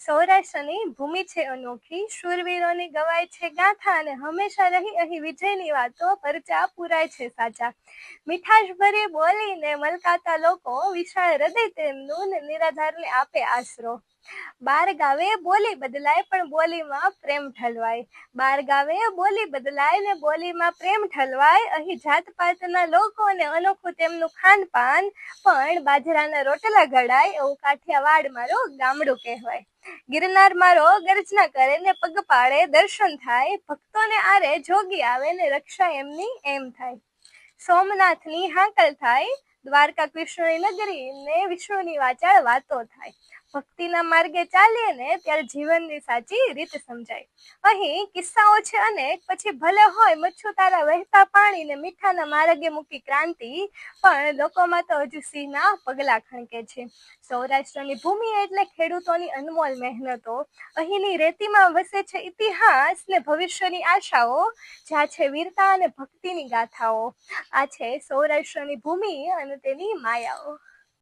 સૌરાષ્ટ્રની ભૂમિ છે અનોખી, શૂરવીરોની ગવાય છે ગાથા, અને હંમેશા રહી અહીં વિજયની વાતો, પરચા પુરાય છે સાચા. મીઠાશ ભરી બોલીને મલકાતા લોકો, વિશાળ હૃદય તેમનું ને નિરાધારને આપે આશરો. બાર ગાવે બોલી બદલાય પણ બોલીમાં પ્રેમ ઠલવાય. બાર ગાવે બોલી બદલાય ને બોલીમાં પ્રેમ ઠલવાય. અહીં જાત પાતના લોકો ને અનોખું તેમનું ખાનપાન, પણ બાજરાના રોટલા ઘડાય એવું કાઠિયાવાડ મારું ગામડું કહેવાય. ગિરનાર મારો ગર્જના કરે ને પગ પાડે દર્શન થાય, ભક્તોને આરે જોગી આવે ને રક્ષા એમની એમ થાય. સોમનાથની હાકલ થાય, દ્વારકા કૃષ્ણની નગરી ને વિષ્ણુની વાચાળ વાતો થાય. ભક્તિના માર્ગે ચાલીએ ને ત્યારે જીવનની સાચી રીત સમજાય. અહીં કિસ્સાઓ છે અનેક, પછી ભલે હોય મચ્છુ તારા વહેતા પાણી ને મીઠાના માર્ગે મૂકી ક્રાંતિ, પણ લોકોમાં તો હજુ સિંહના પગલા ખણકે છે. સૌરાષ્ટ્રની ભૂમિ એટલે ખેડૂતોની અનમોલ મહેનતો, અહીંની રેતીમાં વસે છે ઇતિહાસ ને ભવિષ્યની આશાઓ, જ્યાં છે વીરતા અને ભક્તિની ગાથાઓ. આ છે સૌરાષ્ટ્રની ભૂમિ અને તેની માયાઓ.